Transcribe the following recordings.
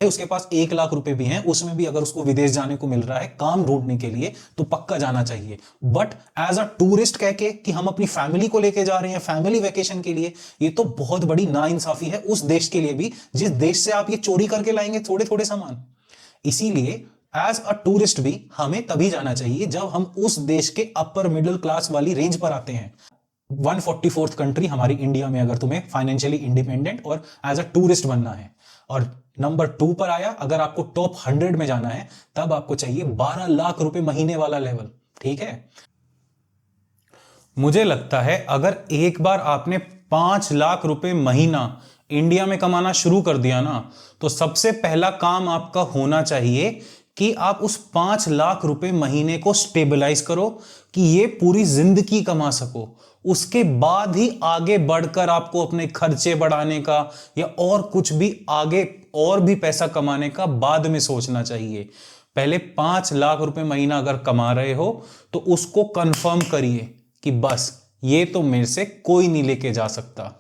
उसके पास 1 लाख रुपए भी हैं, उसमें भी अगर उसको विदेश जाने को मिल रहा है काम ढूंढने के लिए तो पक्का जाना चाहिए। बट एज अ टूरिस्ट कह के कि हम अपनी फैमिली को लेके जा रहे हैं फैमिली वेकेशन के लिए, ये तो बहुत बड़ी नाइंसाफी है उस देश के लिए भी जिस देश से आप ये चोरी करके लाएंगे थोड़े थोड़े सामान। इसीलिए एज अ टूरिस्ट भी हमें तभी जाना चाहिए जब हम उस देश के अपर मिडिल क्लास वाली रेंज पर आते हैं। 144th कंट्री हमारी इंडिया में अगर तुम्हें फाइनेंशियली इंडिपेंडेंट और एज अ टूरिस्ट बनना है। और नंबर 2 पर आया, अगर आपको टॉप 100 में जाना है तब आपको चाहिए 12 लाख रुपए महीने वाला लेवल। ठीक है, मुझे लगता है अगर एक बार आपने 5 लाख रुपए महीना इंडिया में कमाना शुरू कर दिया ना, तो सबसे पहला काम आपका होना चाहिए कि आप उस 5 लाख रुपए महीने को स्टेबलाइज करो कि ये पूरी जिंदगी कमा सको। उसके बाद ही आगे बढ़कर आपको अपने खर्चे बढ़ाने का या और कुछ भी आगे और भी पैसा कमाने का बाद में सोचना चाहिए। पहले 5 लाख रुपए महीना अगर कमा रहे हो तो उसको कंफर्म करिए कि बस ये तो मेरे से कोई नहीं लेके जा सकता।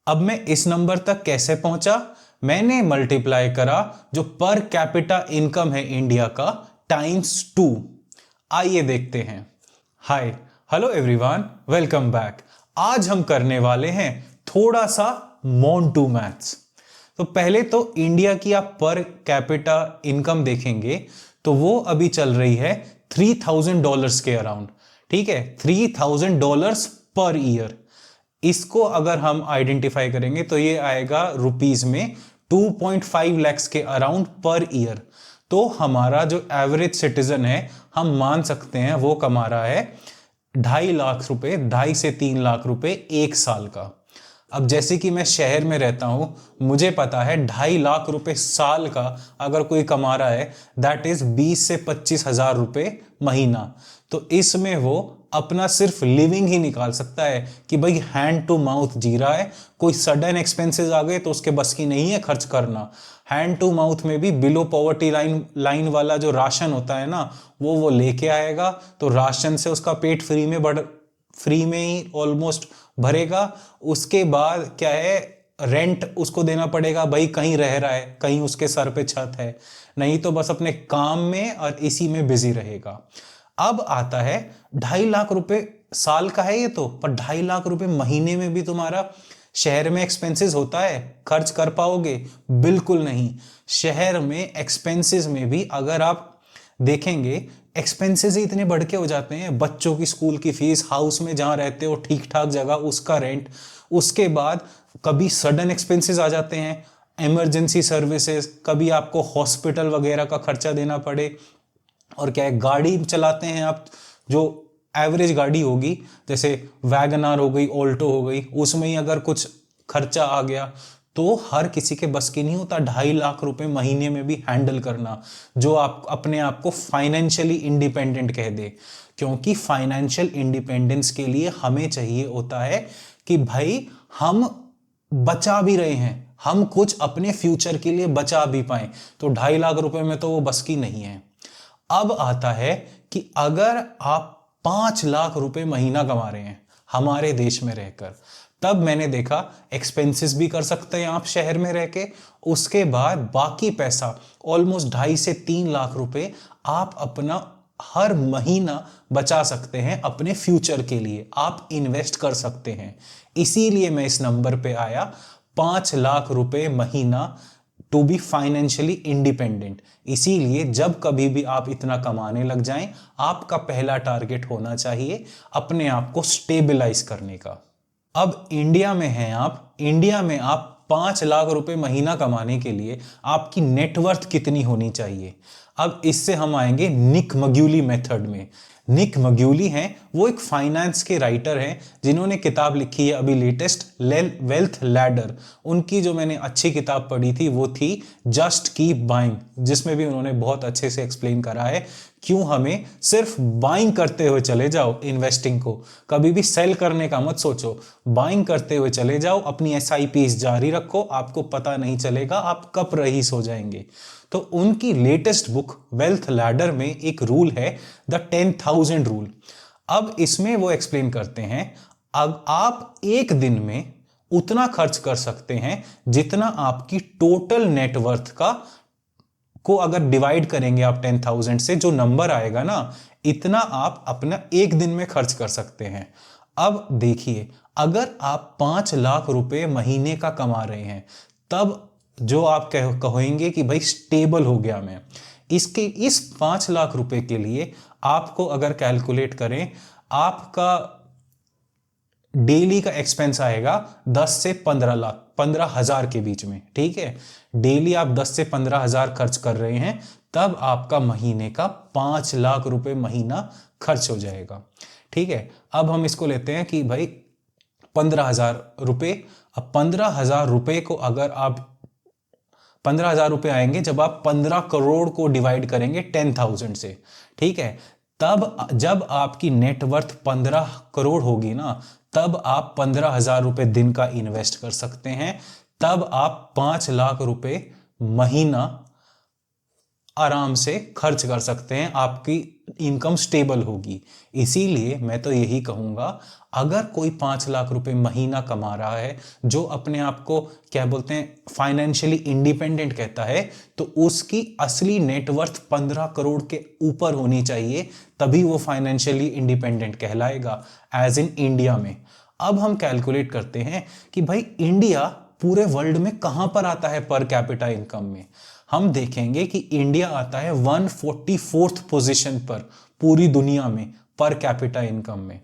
अब मैं इस नंबर तक कैसे पहुंचा? मैंने मल्टीप्लाई करा जो पर कैपिटा इनकम है इंडिया का ×2। आइए देखते हैं। हाय, हेलो एवरीवन, वेलकम बैक। आज हम करने वाले हैं थोड़ा सा मोंटू मैथ्स। तो पहले तो इंडिया की आप पर कैपिटा इनकम देखेंगे तो वो अभी चल रही है $3000 के अराउंड। ठीक है, $3000 पर ईयर। इसको अगर हम आइडेंटिफाई करेंगे तो ये आएगा रुपीस में 2.5 lakhs के अराउंड पर ईयर। तो हमारा जो एवरेज सिटीजन है हम मान सकते हैं वो कमा रहा है 2.5 लाख रुपए, 2.5 से 3 लाख रुपए एक साल का। अब जैसे कि मैं शहर में रहता हूं, मुझे पता है 2.5 लाख रुपए साल का अगर कोई कमा रहा है दैट इज 20 से 25 हजार रुपए महीना। तो इसमें वो अपना सिर्फ लिविंग ही निकाल सकता है कि भाई हैंड टू माउथ जी रहा है। कोई सडन एक्सपेंसेस आ गए तो उसके बस की नहीं है खर्च करना। हैंड टू माउथ में भी बिलो पॉवर्टी लाइन वाला जो राशन होता है ना वो लेके आएगा, तो राशन से उसका पेट फ्री में ही ऑलमोस्ट भरेगा। उसके बाद क्या है, रेंट उसको देना पड़ेगा, भाई कहीं रह रहा है, कहीं उसके सर पे छत है, नहीं तो बस अपने काम में और इसी में बिजी रहेगा। अब आता है 2.5 लाख रुपए साल का है ये तो, पर 2.5 लाख रुपए महीने में भी तुम्हारा शहर में एक्सपेंसेस होता है, खर्च कर पाओगे? बिल्कुल नहीं। शहर में एक्सपेंसेस में भी अगर आप देखेंगे एक्सपेंसेस ही इतने बढ़ के हो जाते हैं। बच्चों की स्कूल की फीस, हाउस में जहां रहते हो ठीक ठाक जगह उसका रेंट, उसके बाद कभी सडन एक्सपेंसेस आ जाते हैं, इमरजेंसी सर्विसेज, कभी आपको हॉस्पिटल वगैरह का खर्चा देना पड़े। और क्या है, गाड़ी चलाते हैं आप, जो एवरेज गाड़ी होगी जैसे वैगनार हो गई, ऑल्टो हो गई, उसमें ही अगर कुछ खर्चा आ गया तो हर किसी के बस की नहीं होता 2.5 लाख रुपए महीने में भी हैंडल करना, जो आप अपने आप को फाइनेंशियली इंडिपेंडेंट कह दे। क्योंकि फाइनेंशियल इंडिपेंडेंस के लिए हमें चाहिए होता है कि भाई हम बचा भी रहे हैं, हम कुछ अपने फ्यूचर के लिए बचा भी पाए। तो 2.5 लाख रुपए में तो वो बस की नहीं है। अब आता है कि अगर आप 5 लाख रुपए महीना कमा रहे हैं हमारे देश में रहकर, तब मैंने देखा एक्सपेंसेस भी कर सकते हैं आप शहर में रह के। उसके बाद बाकी पैसा ऑलमोस्ट 2.5 से 3 लाख रुपए आप अपना हर महीना बचा सकते हैं, अपने फ्यूचर के लिए आप इन्वेस्ट कर सकते हैं। इसीलिए मैं इस नंबर पे आया 5 लाख रुपए महीना टू बी फाइनेंशियली इंडिपेंडेंट। इसीलिए जब कभी भी आप इतना कमाने लग जाएं, आपका पहला टारगेट होना चाहिए अपने आप को स्टेबलाइज करने का। अब इंडिया में हैं आप, इंडिया में आप 5 लाख रुपए महीना कमाने के लिए आपकी नेटवर्थ कितनी होनी चाहिए? अब इससे हम आएंगे निक मग्यूली मेथड में। निक मग्यूली हैं, वो एक फाइनेंस के राइटर हैं जिन्होंने किताब लिखी है अभी लेटेस्ट, वेल्थ लैडर। उनकी जो मैंने अच्छी किताब पढ़ी थी वो थी जस्ट कीप बाइंग, जिसमें भी उन्होंने बहुत अच्छे से एक्सप्लेन करा है क्यों हमें सिर्फ बाइंग करते हुए चले जाओ। इन्वेस्टिंग को कभी भी सेल करने का मत सोचो, बाइंग करते हुए चले जाओ, अपनी SIPs जारी रखो, आपको पता नहीं चलेगा आप कब रईस हो जाएंगे। तो उनकी लेटेस्ट बुक वेल्थ लैडर में एक रूल है द 10,000 रूल। अब इसमें वो एक्सप्लेन करते हैं अब आप एक दिन में उतना खर्च कर सकते हैं जितना आपकी टोटल नेटवर्थ का को अगर डिवाइड करेंगे आप 10,000 से, जो नंबर आएगा ना, इतना आप अपना एक दिन में खर्च कर सकते हैं। अब देखिए, अगर आप 5 लाख रुपए महीने का कमा रहे हैं, तब जो आप कहेंगे कि भाई स्टेबल हो गया मैं, इस 5 लाख रुपए के लिए आपको अगर कैलकुलेट करें, आपका डेली का एक्सपेंस आएगा 10 से 15 लाख, 15,000 के बीच में। ठीक है, डेली आप 10 से 15,000 खर्च कर रहे हैं, तब आपका महीने का 5 लाख रुपए महीना खर्च हो जाएगा। ठीक है, अब हम इसको लेते हैं कि भाई 15,000 रुपए। अब 15,000 रुपए को अगर आप 15,000 रुपए आएंगे जब आप 15 करोड़ को डिवाइड करेंगे 10,000 से। ठीक है, तब जब आपकी नेटवर्थ 15 करोड़ होगी ना, तब आप 15,000 रुपए दिन का इन्वेस्ट कर सकते हैं। तब आप 5 लाख रुपए महीना आराम से खर्च कर सकते हैं, आपकी इनकम स्टेबल होगी। इसीलिए मैं तो यही कहूंगा, अगर कोई 5 लाख रुपए महीना कमा रहा है, जो अपने आप को क्या बोलते हैं फाइनेंशियली इंडिपेंडेंट कहता है, तो उसकी असली नेटवर्थ 15 करोड़ के ऊपर होनी चाहिए, तभी वो फाइनेंशियली इंडिपेंडेंट कहलाएगा, एज इन इंडिया में। अब हम कैलकुलेट करते हैं कि भाई इंडिया पूरे वर्ल्ड में कहां पर आता है पर कैपिटा इनकम में। हम देखेंगे कि इंडिया आता है 144th पोजीशन पर पूरी दुनिया में पर कैपिटा इनकम में।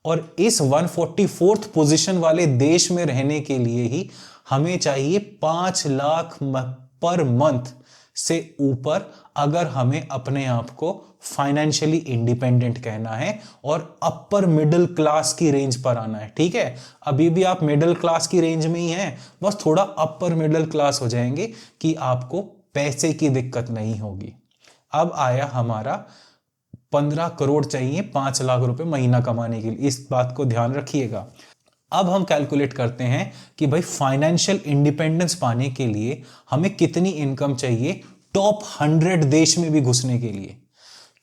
और इस 144th पोजीशन वाले देश में रहने के लिए ही हमें चाहिए 5 लाख पर मंथ से ऊपर, अगर हमें अपने आप को फाइनेंशियली इंडिपेंडेंट कहना है और अपर मिडिल क्लास की रेंज पर आना है। ठीक है, अभी भी आप मिडिल क्लास की रेंज में ही हैं, बस थोड़ा अपर मिडिल क्लास हो जाएंगे कि आपको पैसे की दिक्कत नहीं होगी। अब आया हमारा 15 करोड़ चाहिए 5 लाख रुपए महीना कमाने के लिए, इस बात को ध्यान रखिएगा। अब हम कैलकुलेट करते हैं कि भाई फाइनेंशियल इंडिपेंडेंस पाने के लिए हमें कितनी इनकम चाहिए टॉप 100 देश में भी घुसने के लिए।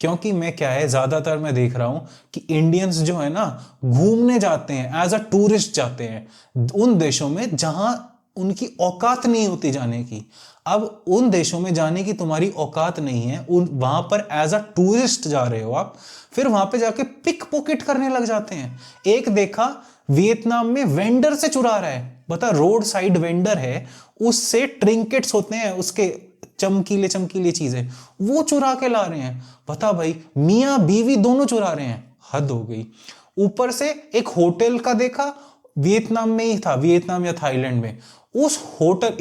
क्योंकि मैं क्या है, ज्यादातर मैं देख रहा हूं कि इंडियंस जो है ना, घूमने जाते हैं, एज अ टूरिस्ट जाते हैं उन देशों में जहां उनकी औकात नहीं होती जाने की। अब उन देशों में जाने की तुम्हारी औकात नहीं है, वहां पर एज अ टूरिस्ट जा रहे हो आप, फिर वहां पे जाके पिक पॉकेट करने लग जाते हैं। एक देखा वियतनाम में वेंडर से चुरा रहा है, बता, रोड साइड वेंडर है, उससे ट्रिंकेट्स होते हैं, उसके चमकीले चमकीले चीजें, वो चुरा के ला रहे हैं। बता भाई, मियां बीवी दोनों चुरा रहे हैं, हद हो गई। ऊपर से एक होटल का देखा, वियतनाम में ही था, वियतनाम या थाईलैंड में, उस होटल,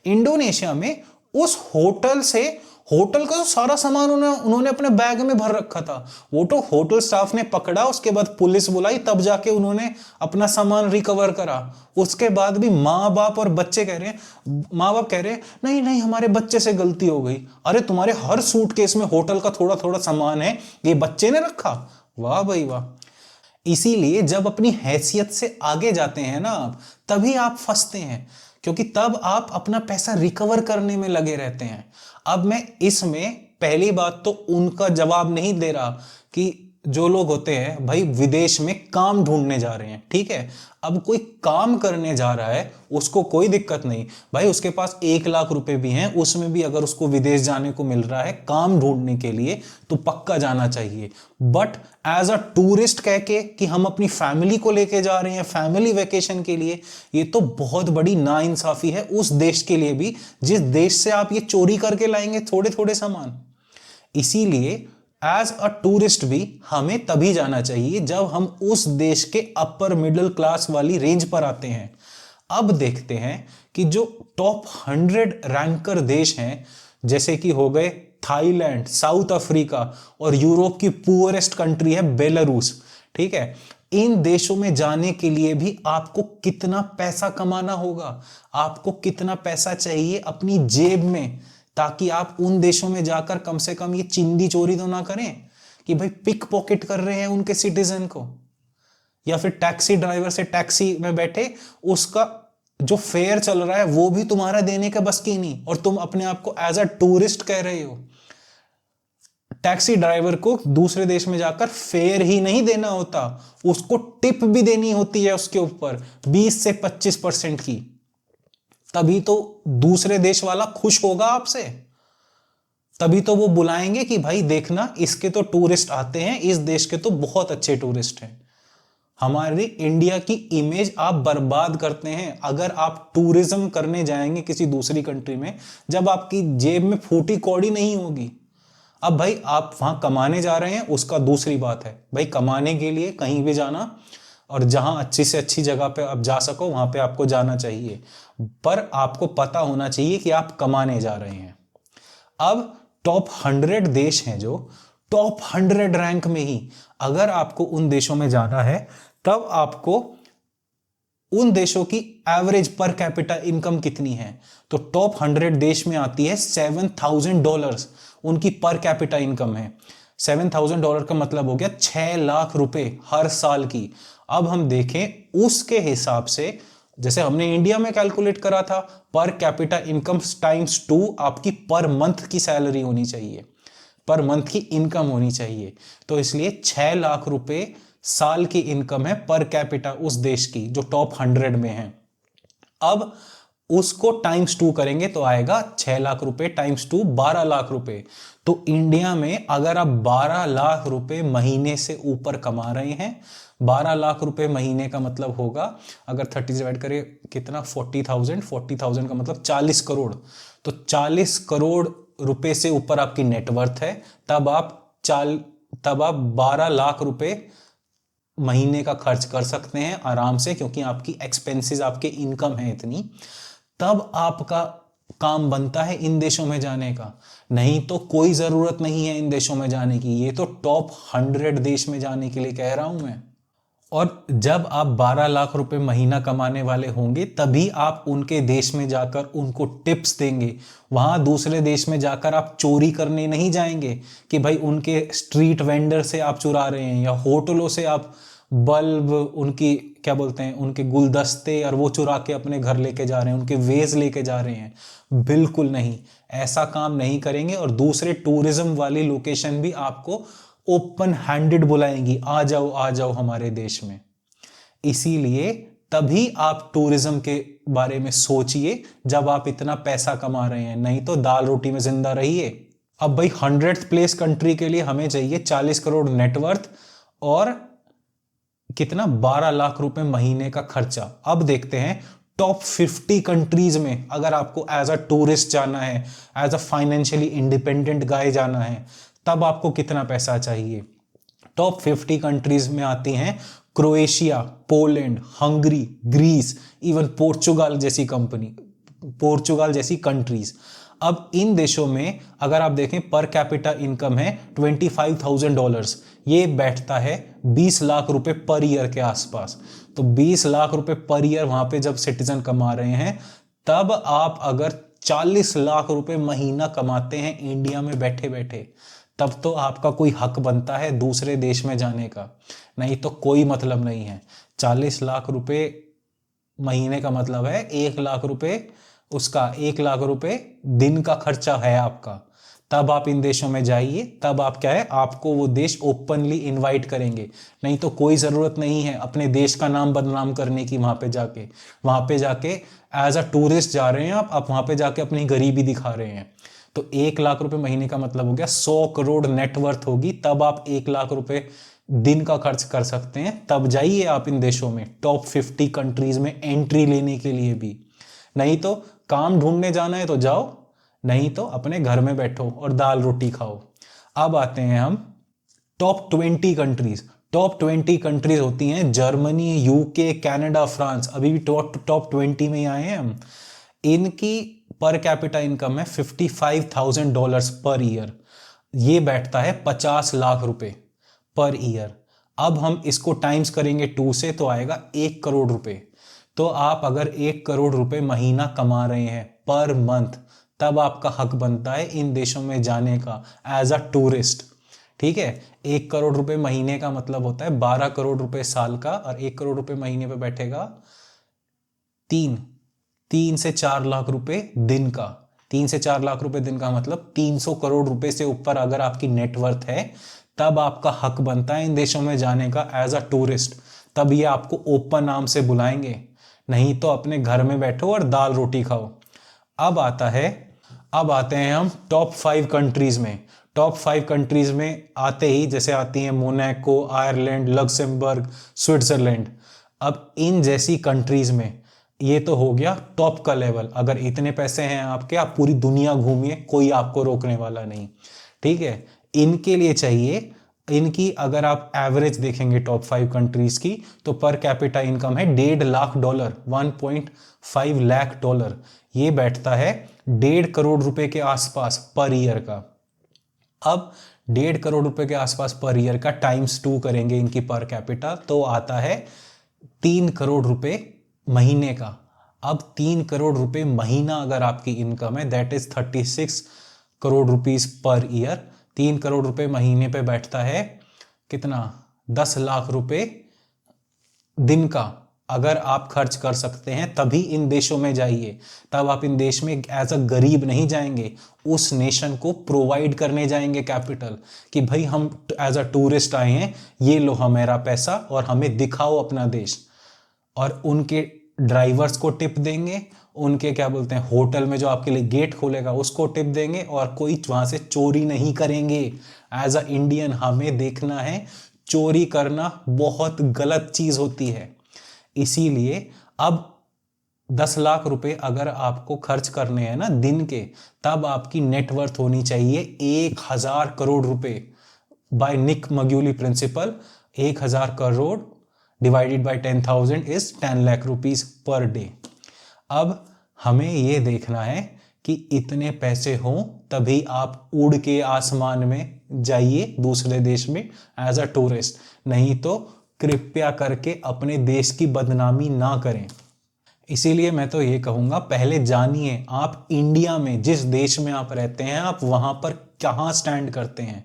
इंडोनेशिया में उस होटल से, होटल का तो सारा सामान उन्होंने अपने बैग में भर रखा था। वो तो होटल स्टाफ ने पकड़ा, उसके बाद पुलिस बुलाई, तब जाके उन्होंने अपना सामान रिकवर करा। उसके बाद भी माँ बाप कह रहे हैं नहीं नहीं हमारे बच्चे से गलती हो गई। अरे तुम्हारे हर सूटकेस में होटल का थोड़ा थोड़ा सामान है, ये बच्चे ने रखा? वाह भाई वाह। इसीलिए जब अपनी हैसियत से आगे जाते हैं ना आप, तभी आप फंसते हैं, क्योंकि तब आप अपना पैसा रिकवर करने में लगे रहते हैं। अब मैं इसमें पहली बात तो उनका जवाब नहीं दे रहा कि जो लोग होते हैं भाई विदेश में काम ढूंढने जा रहे हैं, ठीक है, अब कोई काम करने जा रहा है उसको कोई दिक्कत नहीं भाई, उसके पास 1 लाख रुपए भी हैं, उसमें भी अगर उसको विदेश जाने को मिल रहा है काम ढूंढने के लिए तो पक्का जाना चाहिए। बट एज अ टूरिस्ट कह के कि हम अपनी फैमिली को लेके जा रहे हैं फैमिली वेकेशन के लिए, ये तो बहुत बड़ी नाइंसाफी है उस देश के लिए भी जिस देश से आप ये चोरी करके लाएंगे थोड़े थोड़े सामान। इसीलिए एज अ टूरिस्ट भी हमें तभी जाना चाहिए जब हम उस देश के अपर मिडिल क्लास वाली रेंज पर आते हैं। अब देखते हैं कि जो टॉप 100 रैंकर देश हैं, जैसे कि हो गए थाईलैंड, साउथ अफ्रीका और यूरोप की पुअरेस्ट कंट्री है बेलारूस, ठीक है, इन देशों में जाने के लिए भी आपको कितना पैसा कमाना होगा, आपको कितना पैसा चाहिए अपनी जेब में, ताकि आप उन देशों में जाकर कम से कम ये चिंदी चोरी तो ना करें कि भाई पिक पॉकेट कर रहे हैं उनके सिटीजन को, या फिर टैक्सी ड्राइवर से टैक्सी में बैठे उसका जो फेयर चल रहा है वो भी तुम्हारा देने का बस की नहीं, और तुम अपने आप को एज अ टूरिस्ट कह रहे हो। टैक्सी ड्राइवर को दूसरे देश में जाकर फेयर ही नहीं देना होता, उसको टिप भी देनी होती है उसके ऊपर 20 से 25% की। तभी तो दूसरे देश वाला खुश होगा आपसे, तभी तो वो बुलाएंगे कि भाई देखना इसके तो टूरिस्ट आते हैं, इस देश के तो बहुत अच्छे टूरिस्ट हैं। हमारी इंडिया की इमेज आप बर्बाद करते हैं अगर आप टूरिज्म करने जाएंगे किसी दूसरी कंट्री में, जब आपकी जेब में फूटी कौड़ी नहीं होगी। अब भाई आप वहां कमाने जा रहे हैं उसका दूसरी बात है, भाई कमाने के लिए कहीं भी जाना और जहां अच्छी से अच्छी जगह पे आप जा सको वहां पे आपको जाना चाहिए, पर आपको पता होना चाहिए कि आप कमाने जा रहे हैं। अब टॉप 100 देश हैं जो टॉप 100 रैंक में ही, अगर आपको उन देशों में जाना है तब आपको उन देशों की एवरेज पर कैपिटा इनकम कितनी है, तो टॉप 100 देश में आती है $7,000 उनकी पर कैपिटा इनकम है। $7,000 का मतलब हो गया 6 लाख रुपए हर साल की। अब हम देखें उसके हिसाब से, जैसे हमने इंडिया में कैलकुलेट करा था, पर कैपिटा इनकम टाइम्स 2 आपकी पर मंथ की सैलरी होनी चाहिए, पर मंथ की इनकम होनी चाहिए। तो इसलिए 6 लाख रुपए साल की इनकम है पर कैपिटा उस देश की जो टॉप 100 में है। अब उसको टाइम्स 2 करेंगे तो आएगा 6 लाख रुपए टाइम्स 2 12 लाख रुपए। तो इंडिया में अगर आप 12 लाख रुपए महीने से ऊपर कमा रहे हैं, 12 लाख रुपए महीने का मतलब होगा, अगर 30 से डिवाइड करें कितना, 40,000 का मतलब 40 करोड़। तो 40 करोड़ रुपए से ऊपर आपकी नेटवर्थ है, तब आप 12 लाख रुपए महीने का खर्च कर सकते हैं आराम से, क्योंकि आपकी एक्सपेंसेस, आपके इनकम है इतनी। तब आपका काम बनता है इन देशों में जाने का, नहीं तो कोई जरूरत नहीं है इन देशों में जाने की। ये तो टॉप 100 देश में जाने के लिए कह रहा हूं मैं। और जब आप 12 लाख रुपए महीना कमाने वाले होंगे तभी आप उनके देश में जाकर उनको टिप्स देंगे। वहां दूसरे देश में जाकर आप चोरी करने नहीं जाएंगे कि भाई उनके स्ट्रीट वेंडर से आप चुरा रहे हैं, या होटलों से आप बल्ब, उनकी क्या बोलते हैं, उनके गुलदस्ते और वो चुरा के अपने घर लेके जा रहे हैं, उनके वेज लेके जा रहे हैं। बिल्कुल नहीं, ऐसा काम नहीं करेंगे। और दूसरे टूरिज्म वाली लोकेशन भी आपको ओपन हैंडेड बुलाएंगी, आ जाओ हमारे देश में। इसीलिए तभी आप टूरिज्म के बारे में सोचिए जब आप इतना पैसा कमा रहे हैं, नहीं तो दाल रोटी में जिंदा रहिए। अब भाई 100th प्लेस कंट्री के लिए हमें चाहिए 40 करोड़ नेटवर्थ और कितना, 12 लाख रुपए महीने का खर्चा। अब देखते हैं टॉप 50 कंट्रीज में अगर आपको एज अ टूरिस्ट जाना है, एज अ फाइनेंशियली इंडिपेंडेंट गाय जाना है, तब आपको कितना पैसा चाहिए। टॉप 50 कंट्रीज में आती हैं Croatia, Poland, Hungary, Greece, even Portugal जैसी कंट्रीज। अब इन देशों में अगर आप देखें पर कैपिटा इनकम है $25,000, ये बैठता है 20 लाख रुपए पर ईयर के आसपास। तो 20 लाख रुपए पर ईयर वहां पे जब सिटीजन कमा रहे हैं, तब आप अगर 40 लाख रुपए महीना कमाते हैं इंडिया में बैठे बैठे, तब तो आपका कोई हक बनता है दूसरे देश में जाने का, नहीं तो कोई मतलब नहीं है। 40 लाख रुपए महीने का मतलब है 1 लाख रुपए, उसका 1 लाख रुपए दिन का खर्चा है आपका। तब आप इन देशों में जाइए, तब आप क्या है, आपको वो देश ओपनली इनवाइट करेंगे। नहीं तो कोई ज़रूरत नहीं है अपने देश का नाम बदनाम करने की। वहाँ पे जाके एज अ टूरिस्ट जा रहे हैं आप वहाँ पे जाके अपनी गरीबी दिखा रहे हैं। तो 1 लाख रुपए महीने का मतलब हो गया 100 करोड़ नेटवर्थ होगी, तब आप 1 लाख रुपए दिन का खर्च कर सकते हैं। तब जाइए आप इन देशों में, टॉप 50 कंट्रीज में एंट्री लेने के लिए भी। नहीं तो काम ढूंढने जाना है तो जाओ, नहीं तो अपने घर में बैठो और दाल रोटी खाओ। अब आते हैं हम टॉप 20 कंट्रीज। टॉप 20 कंट्रीज होती हैं जर्मनी, यूके, कनाडा, फ्रांस। अभी भी टॉप 20 में ही आए हैं हम। इनकी पर कैपिटा इनकम है $55,000 पर ईयर, ये बैठता है 50 लाख रुपए पर ईयर। अब हम इसको टाइम्स करेंगे 2 से तो आएगा 1 करोड़ रुपए। तो आप अगर 1 करोड़ रुपए महीना कमा रहे हैं पर मंथ, तब आपका हक बनता है इन देशों में जाने का एज अ टूरिस्ट। ठीक है, 1 करोड़ रुपए महीने का मतलब होता है 12 करोड़ रुपए साल का, और 1 करोड़ रुपए महीने पे बैठेगा 3 से 4 लाख रुपए दिन का। 3 से 4 लाख रुपए दिन का मतलब 300 करोड़ रुपए से ऊपर अगर आपकी नेटवर्थ है, तब आपका हक बनता है इन देशों में जाने का एज अ टूरिस्ट। तब ये आपको ओपन आर्म से बुलाएंगे, नहीं तो अपने घर में बैठो और दाल रोटी खाओ। अब आते हैं हम टॉप 5 कंट्रीज में। टॉप 5 कंट्रीज में आते ही जैसे आती हैं मोनाको, आयरलैंड, लक्समबर्ग, स्विट्जरलैंड। अब इन जैसी कंट्रीज में ये तो हो गया टॉप का लेवल। अगर इतने पैसे हैं आपके, आप पूरी दुनिया घूमिए, कोई आपको रोकने वाला नहीं, ठीक है। इनके लिए चाहिए, इनकी अगर आप एवरेज देखेंगे टॉप 5 कंट्रीज की, तो पर कैपिटा इनकम है $1.5 लाख, 1.5 लाख डॉलर। ये बैठता है 1.5 करोड़ रुपए के आसपास पर ईयर का। अब 1.5 करोड़ रुपए के आसपास पर ईयर का टाइम्स 2 करेंगे इनकी पर कैपिटा, तो आता है 3 करोड़ रुपए महीने का। अब 3 करोड़ रुपए महीना अगर आपकी इनकम है, that is 36 crore rupees per year. 3 crore रुपए महीने पे बैठता है कितना, 10 लाख रुपए दिन का। अगर आप खर्च कर सकते हैं तभी इन देशों में जाइए, तब आप इन देश में एज अ गरीब नहीं जाएंगे, उस नेशन को प्रोवाइड करने जाएंगे कैपिटल, कि भाई हम एज अ टूरिस्ट आए हैं, ये लो हमारा पैसा और हमें दिखाओ अपना देश। और उनके ड्राइवर्स को टिप देंगे, उनके क्या बोलते हैं होटल में जो आपके लिए गेट खोलेगा उसको टिप देंगे, और कोई वहां से चोरी नहीं करेंगे। एज अ इंडियन हमें देखना है, चोरी करना बहुत गलत चीज होती है। इसीलिए अब 10 लाख रुपए अगर आपको खर्च करने हैं ना दिन के, तब आपकी नेटवर्थ होनी चाहिए 1000 करोड़ रुपए। बाय निक मग्यूली principal, 1000 crore divided by 10,000 is 10 lakh rupees per day. अब हमें यह देखना है कि इतने पैसे हों तभी आप उड़ के आसमान में जाइए दूसरे देश में एज अ टूरिस्ट, नहीं तो कृपया करके अपने देश की बदनामी ना करें। इसीलिए मैं तो ये कहूंगा, पहले जानिए आप इंडिया में, जिस देश में आप रहते हैं, आप वहां पर कहाँ स्टैंड करते हैं,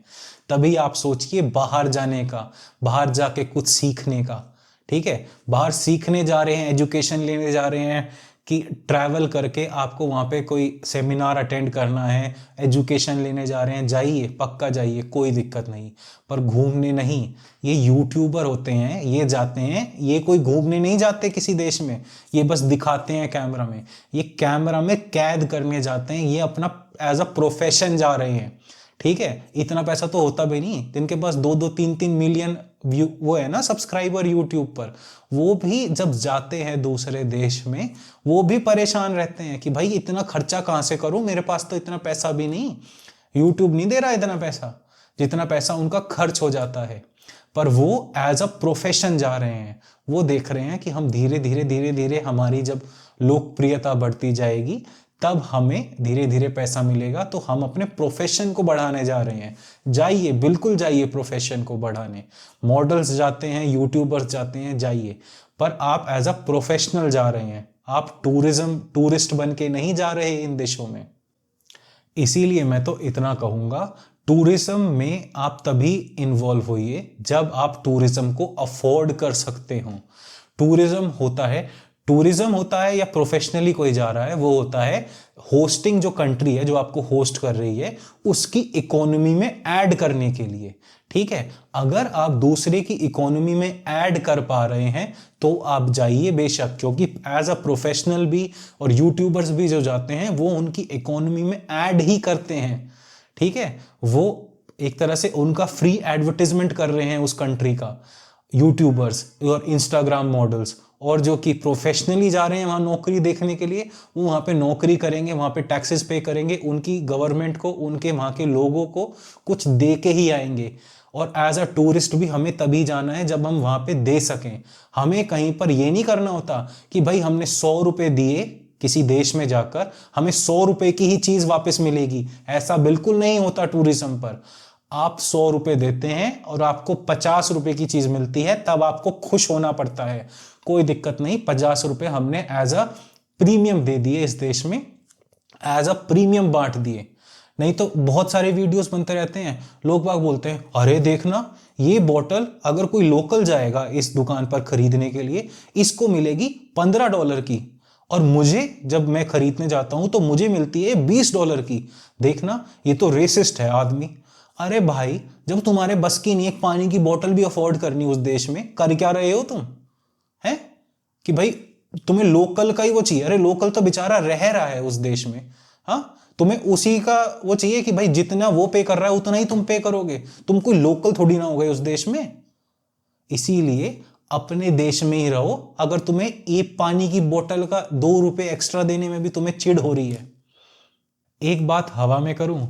तभी आप सोचिए बाहर जाने का, बाहर जाके कुछ सीखने का। ठीक है, बाहर सीखने जा रहे हैं, एजुकेशन लेने जा रहे हैं, कि ट्रैवल करके आपको वहाँ पे कोई सेमिनार अटेंड करना है, एजुकेशन लेने जा रहे हैं, जाइए, पक्का जाइए, कोई दिक्कत नहीं। पर घूमने नहीं। ये यूट्यूबर होते हैं, ये जाते हैं, ये कोई घूमने नहीं जाते किसी देश में, ये बस दिखाते हैं कैमरा में, ये कैमरा में कैद करने जाते हैं, ये अपना एज अ प्रोफेशन जा रहे हैं। ठीक है, इतना पैसा तो होता भी नहीं, जिनके पास 2-2, 3-3 मिलियन व्यू वो है ना सब्सक्राइबर यूट्यूब पर, वो भी जब जाते हैं दूसरे देश में, वो भी परेशान रहते हैं कि भाई इतना खर्चा कहाँ से करूं, मेरे पास तो इतना पैसा भी नहीं, यूट्यूब नहीं दे रहा इतना पैसा, जितना पैसा उनका खर्च हो जाता है। पर वो एज अ प्रोफेशन जा रहे हैं, वो देख रहे हैं कि हम धीरे धीरे हमारी जब लोकप्रियता बढ़ती जाएगी, तब हमें धीरे धीरे पैसा मिलेगा, तो हम अपने प्रोफेशन को बढ़ाने जा रहे हैं। जाइए, बिल्कुल जाइए प्रोफेशन को बढ़ाने। मॉडल्स जाते हैं, यूट्यूबर्स जाते हैं, जाइए, पर आप एज अ प्रोफेशनल जा रहे हैं, आप टूरिस्ट बन के नहीं जा रहे इन देशों में। इसीलिए मैं तो इतना कहूंगा, टूरिज्म में आप तभी इन्वॉल्व होइए जब आप टूरिज्म को अफोर्ड कर सकते हो। टूरिज्म होता है या प्रोफेशनली कोई जा रहा है, वो होता है होस्टिंग, जो कंट्री है जो आपको होस्ट कर रही है, उसकी इकोनॉमी में ऐड करने के लिए। ठीक है, अगर आप दूसरे की इकोनॉमी में ऐड कर पा रहे हैं तो आप जाइए बेशक, क्योंकि एज अ प्रोफेशनल भी और यूट्यूबर्स भी जो जाते हैं वो उनकी इकोनॉमी में ऐड ही करते हैं। ठीक है, वो एक तरह से उनका फ्री एडवर्टाइजमेंट कर रहे हैं उस कंट्री का, यूट्यूबर्स और इंस्टाग्राम मॉडल्स। और जो कि प्रोफेशनली जा रहे हैं वहां नौकरी देखने के लिए, वो वहां पे नौकरी करेंगे, वहां पे टैक्सेस पे करेंगे, उनकी गवर्नमेंट को, उनके वहां के लोगों को कुछ दे के ही आएंगे। और एज अ टूरिस्ट भी हमें तभी जाना है जब हम वहां पे दे सकें। हमें कहीं पर ये नहीं करना होता कि भाई हमने 100 रुपए दिए किसी देश में जाकर, हमें 100 रुपए की ही चीज वापस मिलेगी, ऐसा बिल्कुल नहीं होता टूरिज्म पर। आप 100 रुपए देते हैं और आपको 50 रुपए की चीज मिलती है, तब आपको खुश होना पड़ता है। कोई दिक्कत नहीं, 50 रुपए हमने एज अ प्रीमियम दे दिए इस देश में, एज अ प्रीमियम बांट दिए। नहीं तो बहुत सारे वीडियोस बनते रहते हैं, लोग बाग बोलते हैं अरे देखना ये बोतल अगर कोई लोकल जाएगा इस दुकान पर खरीदने के लिए, इसको मिलेगी $15 की, और मुझे जब मैं खरीदने जाता हूं तो मुझे मिलती है $20 की। देखना, ये तो रेसिस्ट है आदमी। अरे भाई, जब तुम्हारे बस की नहीं एक पानी की बोतल भी अफोर्ड करनी उस देश में, कर क्या रहे हो तुम? है कि भाई तुम्हें लोकल का ही वो चाहिए। अरे लोकल तो बेचारा रह रहा है उस देश में। हाँ, तुम्हें उसी का वो चाहिए कि भाई जितना वो पे कर रहा है उतना ही तुम पे करोगे। तुम कोई लोकल थोड़ी ना हो गए उस देश में। इसीलिए अपने देश में ही रहो। अगर तुम्हें एक पानी की बोतल का ₹2 एक्स्ट्रा देने में भी तुम्हें चिढ़ हो रही है। एक बात हवा में करूं,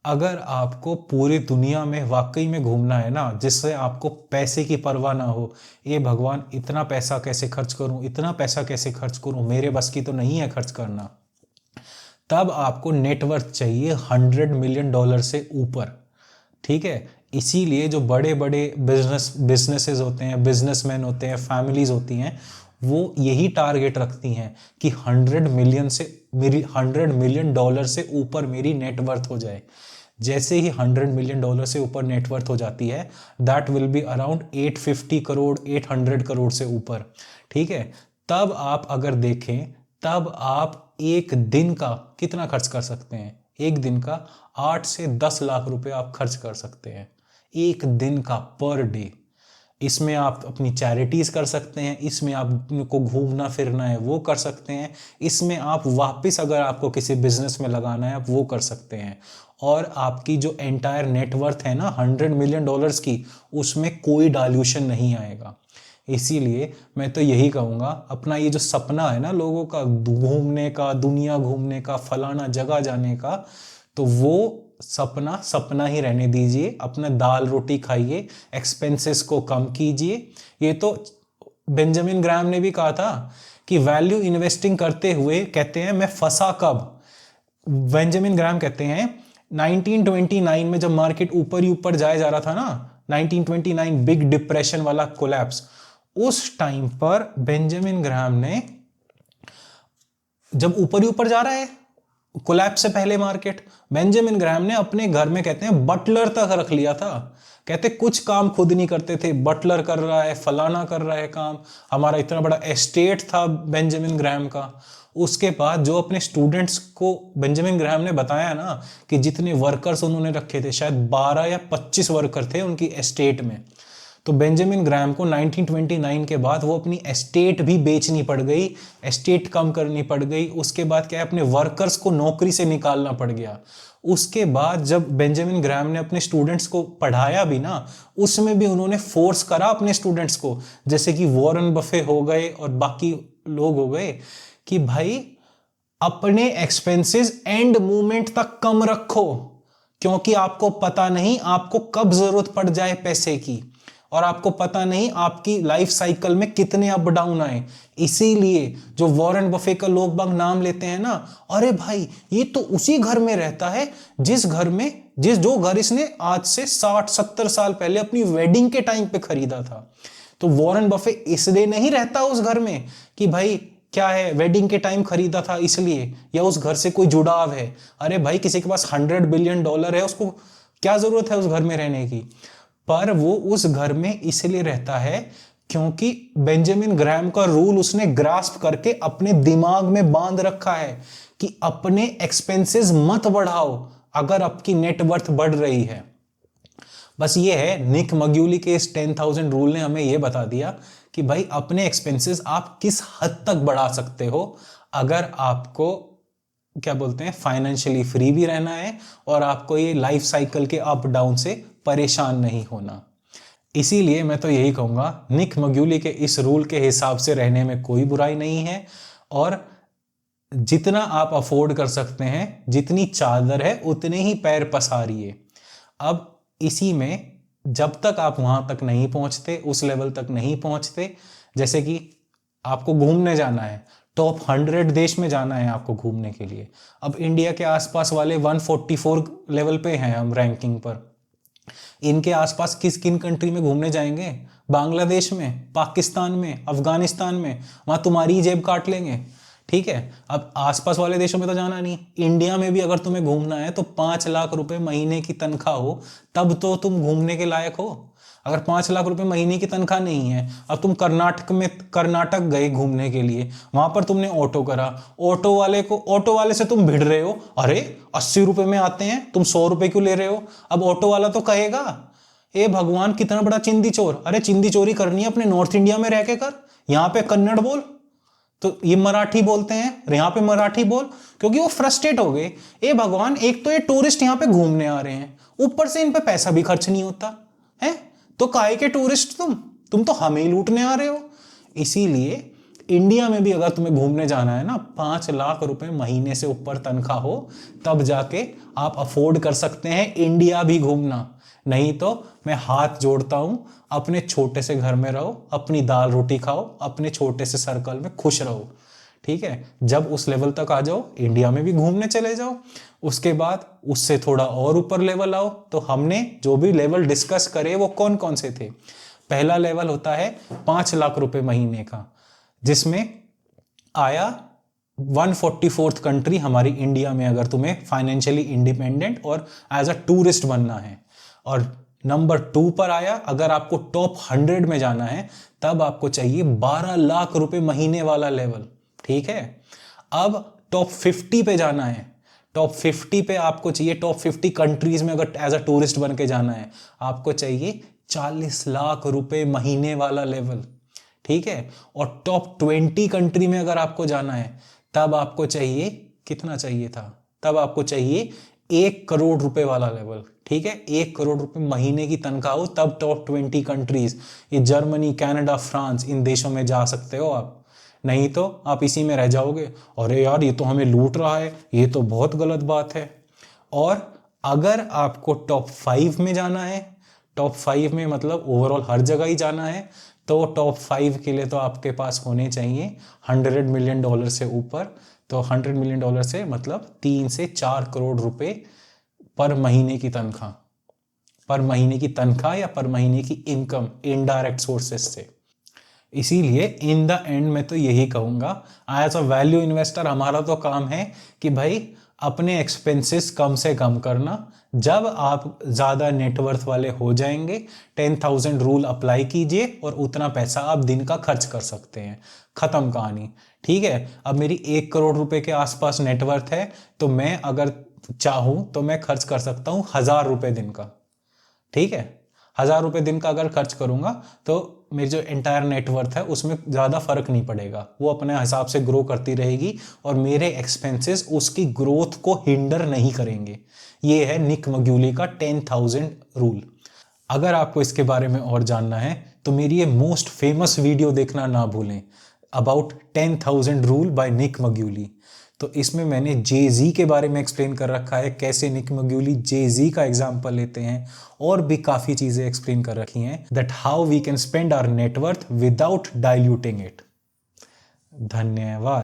अगर आपको पूरी दुनिया में वाकई में घूमना है ना, जिससे आपको पैसे की परवाह ना हो, ये भगवान इतना पैसा कैसे खर्च करूं, इतना पैसा कैसे खर्च करूं, मेरे बस की तो नहीं है खर्च करना, तब आपको नेटवर्थ चाहिए $100 मिलियन से ऊपर। ठीक है, इसीलिए जो बड़े बड़े बिजनेसेस होते हैं, बिजनेसमैन होते हैं, फैमिलीज होती हैं, वो यही टारगेट रखती हैं कि 100 मिलियन से ऊपर मेरी नेटवर्थ हो जाए। जैसे ही $100 मिलियन से ऊपर नेटवर्थ हो जाती है, that will be around 850 crore, 800 crore से ऊपर। ठीक है, तब आप अगर देखें, तब आप एक दिन का कितना खर्च कर सकते हैं? एक दिन का 8 से 10 लाख रुपए आप खर्च कर सकते हैं, एक दिन का, पर डे। इसमें आप अपनी चैरिटीज कर सकते हैं, इसमें आपको घूमना फिरना है वो कर सकते हैं, इसमें आप वापस अगर आपको किसी बिजनेस में लगाना है आप वो कर सकते हैं। और आपकी जो एंटायर नेटवर्थ है ना $100 मिलियन की, उसमें कोई डाल्यूशन नहीं आएगा। इसीलिए मैं तो यही कहूँगा, अपना ये जो सपना है ना लोगों का, घूमने का, दुनिया घूमने का, फलाना जगह जाने का, तो वो सपना सपना ही रहने दीजिए। अपना दाल रोटी खाइए, एक्सपेंसेस को कम कीजिए। ये तो बेंजामिन ग्राहम ने भी कहा था कि वैल्यू इन्वेस्टिंग करते हुए कहते हैं मैं फंसा कब। बेंजामिन ग्राहम कहते हैं 1929 में जब मार्केट ऊपर ही ऊपर जाया जा रहा था ना, 1929 बिग डिप्रेशन वाला कोलैप्स, उस टाइम पर बेंजामिन ग्राहम ने, जब ऊपर ही ऊपर जा रहा है कोलैप्स से पहले मार्केट, बेंजामिन ग्राहम ने अपने घर में कहते हैं बटलर तक रख लिया था। कहते कुछ काम खुद नहीं करते थे, बटलर कर रहा है, फलाना कर रहा है काम। हमारा इतना बड़ा एस्टेट था बेंजामिन ग्राहम का। उसके बाद जो अपने स्टूडेंट्स को बेंजामिन ग्राहम ने बताया ना कि जितने वर्कर्स उन्होंने रखे थे, शायद 12 या 25 वर्कर थे उनकी एस्टेट में। तो बेंजामिन ग्राहम को 1929 के बाद वो अपनी एस्टेट भी बेचनी पड़ गई, एस्टेट कम करनी पड़ गई। उसके बाद क्या है, अपने वर्कर्स को नौकरी से निकालना पड़ गया। उसके बाद जब बेंजामिन ग्राहम ने अपने स्टूडेंट्स को पढ़ाया भी ना, उसमें भी उन्होंने फोर्स करा अपने स्टूडेंट्स को, जैसे कि वॉरेन बफे हो गए और बाकी लोग हो गए, कि भाई अपने एक्सपेंसेस एंड मूवमेंट तक कम रखो, क्योंकि आपको पता नहीं आपको कब जरूरत पड़ जाए पैसे की, और आपको पता नहीं आपकी लाइफ साइकिल में कितने अप डाउन आए। इसीलिए जो वॉरेन बफे का लोग बाग नाम लेते हैं ना, अरे भाई ये तो उसी घर में रहता है जिस जो घर इसने आज से 60-70 साल पहले अपनी वेडिंग के टाइम पे खरीदा था। तो वॉरेन बफे इसलिए नहीं रहता उस घर में कि भाई क्या है वेडिंग के टाइम खरीदा था इसलिए, या उस घर से कोई जुड़ाव है। अरे भाई किसी के पास $100 बिलियन है, उसको क्या जरूरत है उस घर में रहने की? पर वो उस घर में इसलिए रहता है क्योंकि बेंजामिन ग्राहम का रूल उसने ग्रास्प करके अपने दिमाग में बांध रखा है कि अपने एक्सपेंसेस मत बढ़ाओ अगर आपकी नेटवर्थ बढ़ रही है। बस ये है, निक मग्यूली के इस 10,000 रूल ने हमें यह बता दिया कि भाई अपने एक्सपेंसेस आप किस हद तक बढ़ा सकते हो अगर आपको क्या बोलते हैं फाइनेंशियली फ्री भी रहना है और आपको ये लाइफ साइकिल के अप डाउन से परेशान नहीं होना। इसीलिए मैं तो यही कहूंगा, निक मग्यूली के इस रूल के हिसाब से रहने में कोई बुराई नहीं है, और जितना आप अफोर्ड कर सकते हैं, जितनी चादर है उतने ही पैर पसारिए। अब इसी में जब तक आप वहां तक नहीं पहुंचते, उस लेवल तक नहीं पहुंचते, जैसे कि आपको घूमने जाना है, टॉप 100 देश में जाना है आपको घूमने के लिए। अब इंडिया के आसपास वाले 144 लेवल पे हैं हम रैंकिंग पर। इनके आसपास किन कंट्री में घूमने जाएंगे? बांग्लादेश में, पाकिस्तान में, अफगानिस्तान में, वहां तुम्हारी जेब काट लेंगे। ठीक है, अब आसपास वाले देशों में तो जाना नहीं। इंडिया में भी अगर तुम्हें घूमना है तो 5 लाख रुपए महीने की तनख्वाह हो तब तो तुम घूमने के लायक हो। अगर 5 लाख रुपए महीने की तनख्वाह नहीं है, अब तुम कर्नाटक गए घूमने के लिए, वहां पर तुमने ऑटो करा, ऑटो वाले से तुम भिड़ रहे हो, अरे 80 रुपए में आते हैं, तुम 100 रुपए क्यों ले रहे हो? अब ऑटो वाला तो कहेगा, ए भगवान कितना बड़ा चिंदी चोर, अरे चिंदी चोरी करनी है अपने नॉर्थ इंडिया में रह के कर, यहाँ पे कन्नड़ बोल। तो ये मराठी बोलते हैं, यहाँ पे मराठी बोल, क्योंकि वो फ्रस्ट्रेट हो गए। ए भगवान, एक तो ये टूरिस्ट यहाँ पे घूमने आ रहे हैं, ऊपर से इन पे पैसा भी खर्च नहीं होता है, तो काहे के टूरिस्ट तुम तो हमें ही लूटने आ रहे हो। इसीलिए इंडिया में भी अगर तुम्हें घूमने जाना है ना, 5 लाख रुपए महीने से ऊपर तनख्वाह हो, तब जाके आप अफोर्ड कर सकते हैं इंडिया भी घूमना। नहीं तो मैं हाथ जोड़ता हूं, अपने छोटे से घर में रहो, अपनी दाल रोटी खाओ, अपने छोटे से सर्कल में खुश रहो, ठीक है। जब उस लेवल तक आ जाओ, इंडिया में भी घूमने चले जाओ। उसके बाद उससे थोड़ा और ऊपर लेवल आओ। तो हमने जो भी लेवल डिस्कस करे वो कौन कौन से थे? पहला लेवल होता है 5 लाख रुपए महीने का, जिसमें आया 144th कंट्री हमारी इंडिया में, अगर तुम्हें फाइनेंशियली इंडिपेंडेंट और एज अ टूरिस्ट बनना है। और नंबर 2 पर आया, अगर आपको टॉप 100 में जाना है, तब आपको चाहिए 12 लाख रुपए महीने वाला लेवल, ठीक है। अब टॉप 50 पे जाना है, टॉप 50 पे आपको चाहिए, टॉप 50 कंट्रीज में अगर एज अ टूरिस्ट बन के जाना है, आपको चाहिए 40 लाख रुपए महीने वाला लेवल, ठीक है। और टॉप 20 कंट्री में अगर आपको जाना है, तब आपको चाहिए, कितना चाहिए था, तब आपको चाहिए 1 करोड़ रुपए वाला लेवल, ठीक है। 1 करोड़ रुपए महीने की तनख्वाह हो, तब टॉप 20 कंट्रीज, ये जर्मनी, कनाडा, फ्रांस, इन देशों में जा सकते हो आप। नहीं तो आप इसी में रह जाओगे, अरे यार ये तो हमें लूट रहा है, ये तो बहुत गलत बात है। और अगर आपको टॉप 5 में जाना है, टॉप 5 में मतलब ओवरऑल हर जगह ही जाना है, तो टॉप 5 के लिए तो आपके पास होने चाहिए $100 मिलियन से ऊपर। तो $100 मिलियन से मतलब 3 से 4 करोड़ रुपए पर महीने की तनख्वाह, पर महीने की तनख्वाह या पर महीने की इनकम इनडायरेक्ट सोर्सेस से। इसीलिए इन द एंड मैं तो यही कहूंगा, एज अ वैल्यू इन्वेस्टर हमारा तो काम है कि भाई अपने एक्सपेंसेस कम से कम करना। जब आप ज़्यादा नेटवर्थ वाले हो जाएंगे, 10,000 रूल अप्लाई कीजिए और उतना पैसा आप दिन का खर्च कर सकते हैं, ख़त्म कहानी, ठीक है। अब मेरी 1 करोड़ रुपए के आसपास नेटवर्थ है, तो मैं अगर चाहूँ तो मैं खर्च कर सकता हूँ 1,000 रुपये दिन का, ठीक है। 1,000 रुपये दिन का अगर खर्च करूंगा तो मेरी जो एंटायर नेटवर्थ है उसमें ज़्यादा फर्क नहीं पड़ेगा, वो अपने हिसाब से ग्रो करती रहेगी और मेरे एक्सपेंसेस उसकी ग्रोथ को हिंडर नहीं करेंगे। ये है निक मग्यूली का 10,000 रूल। अगर आपको इसके बारे में और जानना है तो मेरी ये मोस्ट फेमस वीडियो देखना ना भूलें, अबाउट 10,000 रूल बाय निक मग्यूली। तो इसमें मैंने जे-जी के बारे में एक्सप्लेन कर रखा है, कैसे निक मग्यूली जे-जी का एग्जाम्पल लेते हैं, और भी काफ़ी चीज़ें एक्सप्लेन कर रखी हैं, that how we can spend our net worth without diluting it. धन्यवाद।